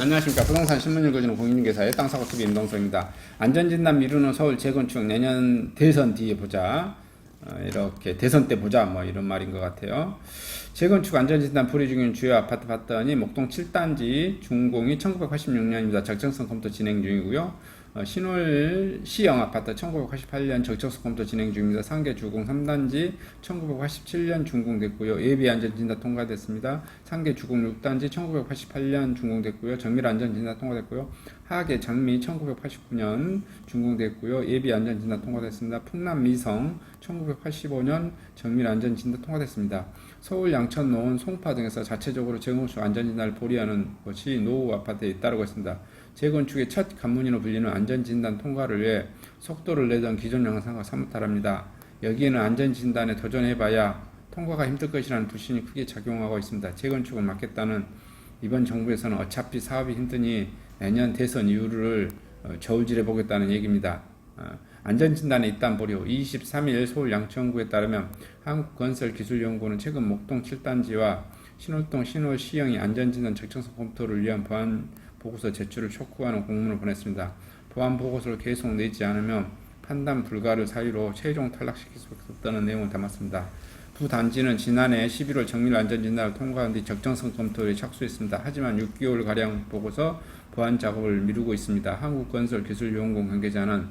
안녕하십니까. 부동산 신문 읽어주는 공인중개사의 땅사고TV 임동석입니다. 안전진단 미루는 서울 재건축 내년 대선 뒤에 보자. 이렇게 대선 때 보자 뭐 이런 말인 것 같아요. 재건축 안전진단 풀이 중인 주요 아파트 봤더니 목동 7단지 준공이 1986년입니다. 적정성 검토 진행 중이고요. 신월 시형 아파트 1988년 적정성 검토 진행 중입니다. 상계 주공 3단지 1987년 준공됐고요. 예비 안전진단 통과됐습니다. 상계 주공 6단지 1988년 준공됐고요. 정밀 안전진단 통과됐고요. 하계 장미 1989년 준공됐고요. 예비 안전진단 통과됐습니다. 풍남 미성 1985년 정밀 안전진단 통과됐습니다. 서울 양천 노원 송파 등에서 자체적으로 재건축 안전진단을 보류하는 것이 노후 아파트에 잇따르고 있습니다. 재건축의 첫 관문으로 불리는 안전진단 통과를 위해 속도를 내던 기존 영상과 사뭇 다릅니다. 여기에는 안전진단에 도전해봐야 통과가 힘들 것이라는 불신이 크게 작용하고 있습니다. 재건축을 막겠다는 이번 정부에서는 어차피 사업이 힘드니 내년 대선 이후를 저울질해 보겠다는 얘기입니다. 안전진단에 입단 보류 23일 서울 양천구에 따르면 한국건설기술연구원은 최근 목동 7단지와 신월동 신월 시형의 안전진단 적정성 검토를 위한 보안 보고서 제출을 촉구하는 공문을 보냈습니다. 보안 보고서를 계속 내지 않으면 판단 불가를 사유로 최종 탈락시킬 수 있다는 내용을 담았습니다. 부 단지는 지난해 11월 정밀 안전진단을 통과한 뒤 적정성 검토에 착수했습니다. 하지만 6개월가량 보고서 보안 작업을 미루고 있습니다. 한국건설기술연구원 관계자는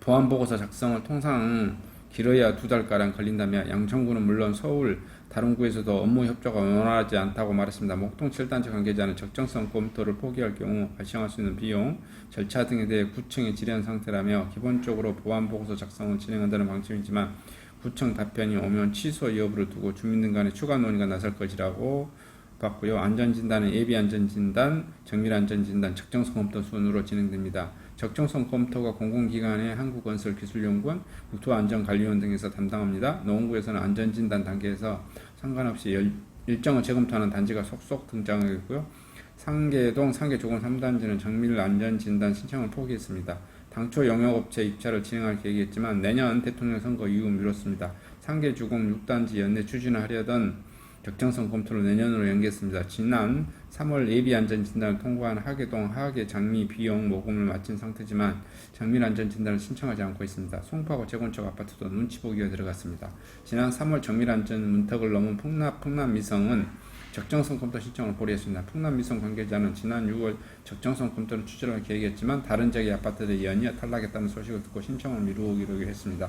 보안 보고서 작성을 통상 길어야 2달가량 걸린다며 양천구는 물론 서울 다른 구에서도 업무 협조가 원활하지 않다고 말했습니다. 목동 7단지 관계자는 적정성 검토를 포기할 경우 발생할 수 있는 비용, 절차 등에 대해 구청에 질의한 상태라며 기본적으로 보안 보고서 작성을 진행한다는 방침이지만 구청 답변이 오면 취소 여부를 두고 주민들 간의 추가 논의가 나설 것이라고 봤고요. 안전진단은 예비안전진단, 정밀안전진단, 적정성 검토 순으로 진행됩니다. 적정성 검토가 공공기관의 한국건설기술연구원, 국토안전관리원 등에서 담당합니다. 노원구에서는 안전진단 단계에서 상관없이 일정을 재검토하는 단지가 속속 등장하겠고요. 상계동 상계조건 3단지는 정밀안전진단 신청을 포기했습니다. 당초 영역업체 입찰을 진행할 계획이었지만 내년 대통령 선거 이후 미뤘습니다. 상계주공 6단지 연내 추진하려던 적정성 검토를 내년으로 연기했습니다. 지난 3월 예비안전진단을 통과한 하계동 하계 장미 비용 모금을 마친 상태지만 정밀안전진단을 신청하지 않고 있습니다. 송파구 재건축 아파트도 눈치 보기가 들어갔습니다. 지난 3월 정밀안전 문턱을 넘은 풍남미성은 적정성 검토 신청을 보류했습니다. 풍남미성 관계자는 지난 6월 적정성 검토를 추진할 계획이었지만 다른 지역의 아파트들이 연이어 탈락했다는 소식을 듣고 신청을 미루기로 했습니다.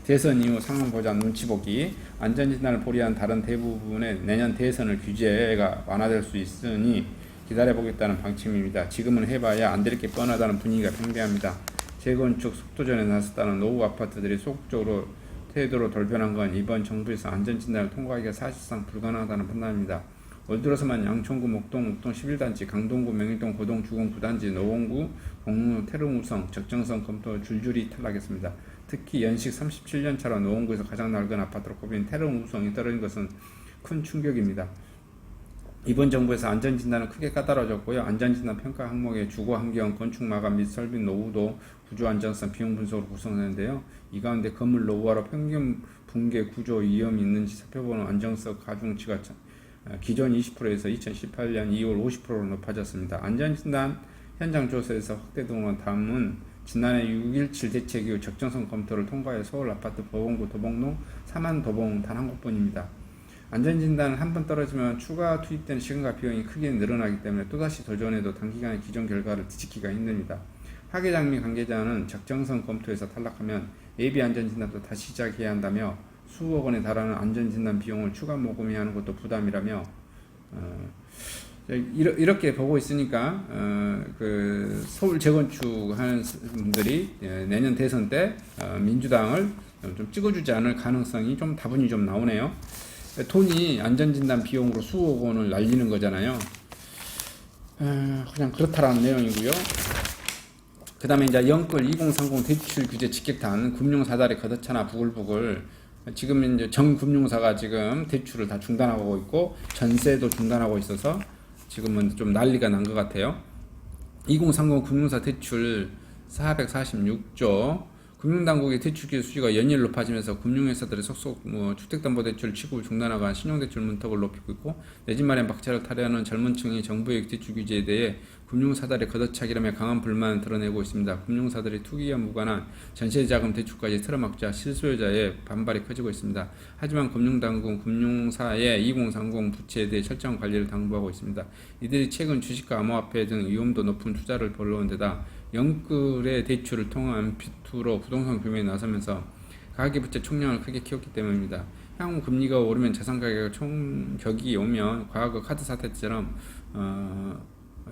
대선 이후 상황 보자 눈치 보기 안전진단을 보류한 다른 대부분의 내년 대선을 규제가 완화될 수 있으니 기다려보겠다는 방침입니다. 지금은 해봐야 안 될 게 뻔하다는 분위기가 팽배합니다. 재건축 속도전에 나섰다는 노후 아파트들이 소극적으로 태도로 돌변한 건 이번 정부에서 안전진단을 통과하기가 사실상 불가능하다는 판단입니다. 올 들어서만 양천구 목동 11단지, 강동구 명일동 고동 주공 9단지, 노원구 공무 태릉우성 적정성 검토 줄줄이 탈락했습니다. 특히 연식 37년차로 노원구에서 가장 낡은 아파트로 꼽힌 태릉우성이 떨어진 것은 큰 충격입니다. 이번 정부에서 안전진단은 크게 까다로워졌고요. 안전진단 평가 항목에 주거 환경, 건축 마감 및 설비 노후도, 구조 안전성, 비용 분석으로 구성되는데요. 이 가운데 건물 노후화로 평균 붕괴 구조 위험이 있는지 살펴보는 안정성 가중치가 기존 20%에서 2018년 2월 50%로 높아졌습니다. 안전진단 현장 조사에서 확대 등으로 다음은 지난해 6.17 대책 이후 적정성 검토를 통과해 서울 아파트 보건구 도봉동 4만 도봉 단 한 곳뿐입니다. 안전진단은 한번 떨어지면 추가 투입되는 시간과 비용이 크게 늘어나기 때문에 또다시 도전해도 단기간에 기존 결과를 뒤집기가 힘듭니다. 하계장미 관계자는 적정성 검토에서 탈락하면 예비안전진단도 다시 시작해야 한다며 수억 원에 달하는 안전진단 비용을 추가 모금해야 하는 것도 부담이라며 이렇게 보고 있으니까 그 서울 재건축 하는 분들이 내년 대선 때 민주당을 좀 찍어주지 않을 가능성이 좀 다분히 좀 나오네요. 돈이 안전진단 비용으로 수억 원을 날리는 거잖아요. 그냥 그렇다라는 내용이고요. 그 다음에 이제 영끌 2030 대출 규제 직격탄 금융사달이 걷어차나 부글부글 지금 이제 전 금융사가 지금 대출을 다 중단하고 있고 전세도 중단하고 있어서 지금은 좀 난리가 난 것 같아요. 2030 금융사 대출 446조 금융당국의 대출기회 수지가 연일 높아지면서 금융회사들의 속속 주택담보대출 취급을 중단하거나 신용대출 문턱을 높이고 있고 내 집 마련 박차를 타려하는 젊은 층이 정부의 대출 규제에 대해 금융사들의 걷어차기라며 강한 불만을 드러내고 있습니다. 금융사들이 투기와 무관한 전세자금 대출까지 틀어막자 실수요자의 반발이 커지고 있습니다. 하지만 금융당국은 금융사의 2030 부채에 대해 철저한 관리를 당부하고 있습니다. 이들이 최근 주식과 암호화폐 등 위험도 높은 투자를 벌러온 데다 영끌의 대출을 통한 비투로 부동산 규모에 나서면서 가계부채 총량을 크게 키웠기 때문입니다. 향후 금리가 오르면 자산가격 총격이 오면 과거 카드 사태 때처럼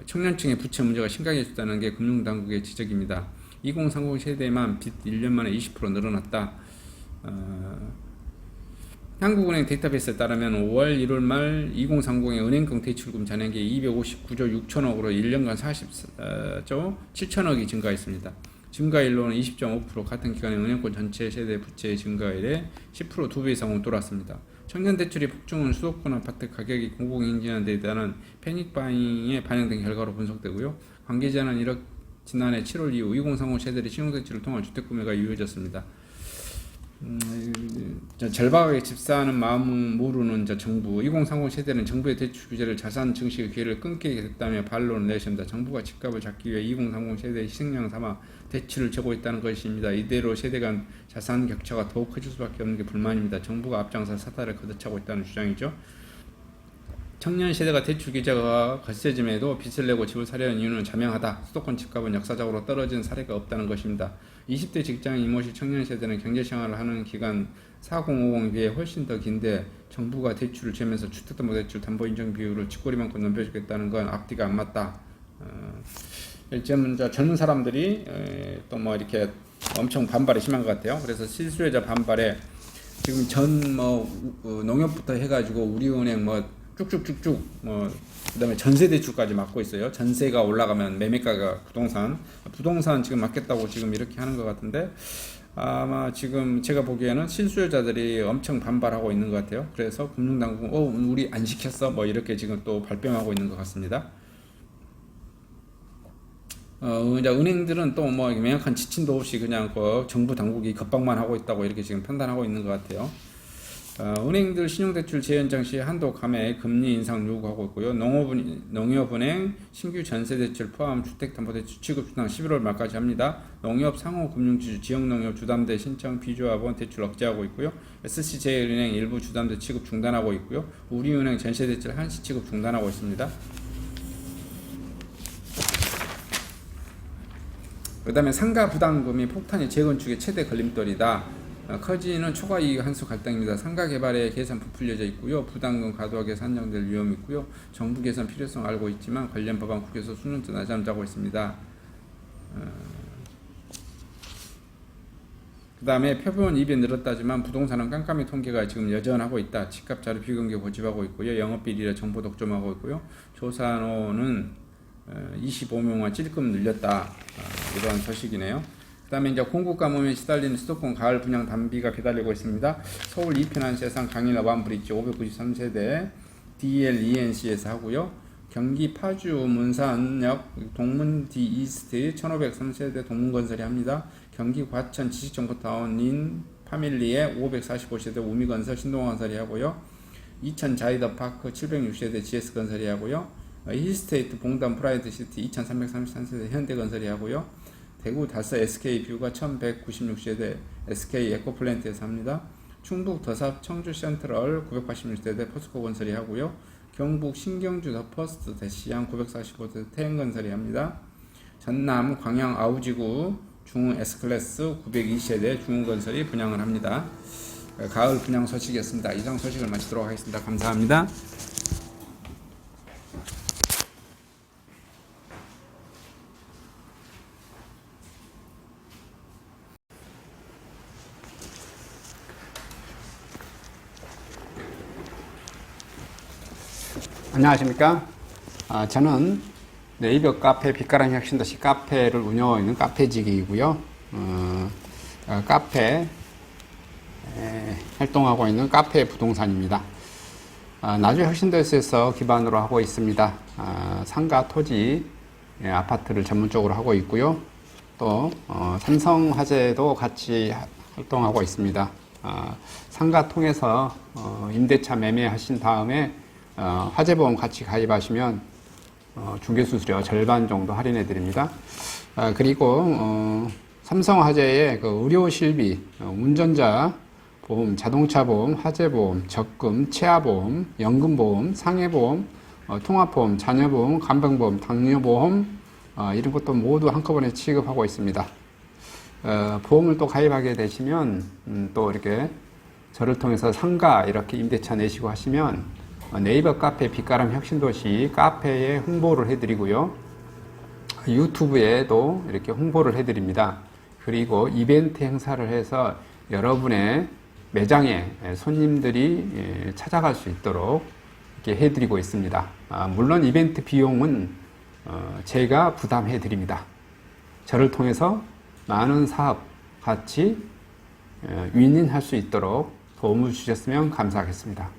청년층의 부채 문제가 심각해졌다는 게 금융당국의 지적입니다. 2030 세대만 빚 1년 만에 20% 늘어났다. 한국은행 데이터베이스에 따르면 5월 1월 말 2030의 은행권 대출금 잔액이 259조 6천억으로 1년간 40조 7천억이 증가했습니다. 증가율로는 20.5%, 같은 기간에 은행권 전체 세대 부채의 증가율의 10% 2배 이상으로 돌았습니다. 청년 대출이 폭증은 수도권 아파트 가격이 공공행진한 데 대한 패닉바잉에 반영된 결과로 분석되고요. 관계자는 지난해 7월 이후 2030 세대의 신용대출을 통한 주택구매가 이루어졌습니다. 절박하게 집사하는 마음은 모르는 정부 2030 세대는 정부의 대출 규제를 자산 증식의 기회를 끊게 됐다며 반론을 내셨습니다. 정부가 집값을 잡기 위해 2030 세대의 희생양 삼아 대출을 주고 있다는 것입니다. 이대로 세대 간 자산 격차가 더욱 커질 수밖에 없는 게 불만입니다. 정부가 앞장서 사다를 걷어차고 있다는 주장이죠. 청년 세대가 대출 규제가 거세짐에도 빚을 내고 집을 사려는 이유는 자명하다. 수도권 집값은 역사적으로 떨어진 사례가 없다는 것입니다. 20대 직장인 이모씨 청년 세대는 경제생활을 하는 기간 4050에 비해 훨씬 더 긴데 정부가 대출을 주면서 주택담보대출 담보인정 비율을 쥐꼬리만큼 넘겨주겠다는 건 앞뒤가 안 맞다. 젊은 사람들이 또 뭐 이렇게 엄청 반발이 심한 것 같아요. 그래서 실수요자 반발에 지금 농협부터 해가지고 우리은행 쭉쭉쭉쭉 그다음에 전세 대출까지 막고 있어요. 전세가 올라가면 매매가가 부동산 지금 막겠다고 지금 이렇게 하는 것 같은데 아마 지금 제가 보기에는 실수요자들이 엄청 반발하고 있는 것 같아요. 그래서 금융당국은 우리 안 시켰어 이렇게 지금 또 발뺌하고 있는 것 같습니다. 이제 은행들은 또 명확한 지침도 없이 그냥 정부 당국이 겁박만 하고 있다고 이렇게 지금 판단하고 있는 것 같아요. 은행들 신용대출 재연장 시 한도 감액 금리 인상 요구하고 있고요. 농협은행 신규 전세대출 포함 주택담보대출 취급 수당 11월 말까지 합니다. 농협 상호금융지주 지역농협 주담대 신청 비조합원 대출 억제하고 있고요. SC제일은행 일부 주담대 취급 중단하고 있고요. 우리은행 전세대출 한시 취급 중단하고 있습니다. 그 다음에 상가 부담금이 폭탄이 재건축의 최대 걸림돌이다. 커지는 초과이익 한수 갈등입니다. 상가 개발에 계산 부풀려져 있고요. 부담금 과도하게 산정될 위험이 있고요. 정부 개선 필요성 알고 있지만 관련 법안 국회에서 수년째 낮잠 자고 있습니다. 그 다음에 표본 입에 늘었다지만 부동산은 깜깜이 통계가 지금 여전하고 있다. 집값 자료 비공개 고집하고 있고요. 영업비리라 정보 독점하고 있고요. 조사노는 25명만 찔끔 늘렸다. 이런 소식이네요. 그 다음에 이제 공급 가뭄에 시달리는 수도권 가을 분양 단비가 기다리고 있습니다. 서울 이편한 세상 강일 어반브릿지 593세대 DLENC에서 하고요. 경기 파주 문산역 동문 D-이스트 1503세대 동문건설이 합니다. 경기 과천 지식정보타운 인 파밀리에 545세대 우미건설 신동건설이 하고요. 이천 자이더파크 706세대 GS건설이 하고요. 힐스테이트 봉담 프라이드시티 2333세대 현대건설이 하고요. 대구 다서 SK뷰가 1196세대 SK 에코플랜트에서 합니다. 충북 더삽 청주 센트럴 986세대 포스코건설이 하고요. 경북 신경주 더 퍼스트 대시양 945세대 태행건설이 합니다. 전남 광양 아우지구 중흥 S클래스 920세대 중흥건설이 분양을 합니다. 가을 분양 소식이었습니다. 이상 소식을 마치도록 하겠습니다. 감사합니다. 안녕하십니까. 저는 네이버 카페 빛가람 혁신도시 카페를 운영하고 있는 카페직이고요. 카페 활동하고 있는 카페 부동산입니다. 나주 혁신도시에서 기반으로 하고 있습니다. 상가 토지 아파트를 전문적으로 하고 있고요. 또 삼성화재도 같이 활동하고 있습니다. 상가 통해서 임대차 매매하신 다음에 화재보험 같이 가입하시면 중개수수료 절반 정도 할인해 드립니다. 그리고 삼성화재의 그 의료실비, 운전자 보험, 자동차 보험, 화재보험, 적금, 치아보험, 연금보험, 상해보험, 통합보험, 자녀보험, 간병보험, 당뇨보험 이런 것도 모두 한꺼번에 취급하고 있습니다. 보험을 또 가입하게 되시면 또 이렇게 저를 통해서 상가 이렇게 임대차 내시고 하시면 네이버 카페 빛가람 혁신도시 카페에 홍보를 해드리고요. 유튜브에도 이렇게 홍보를 해드립니다. 그리고 이벤트 행사를 해서 여러분의 매장에 손님들이 찾아갈 수 있도록 이렇게 해드리고 있습니다. 물론 이벤트 비용은 제가 부담해 드립니다. 저를 통해서 많은 사업 같이 윈윈할 수 있도록 도움을 주셨으면 감사하겠습니다.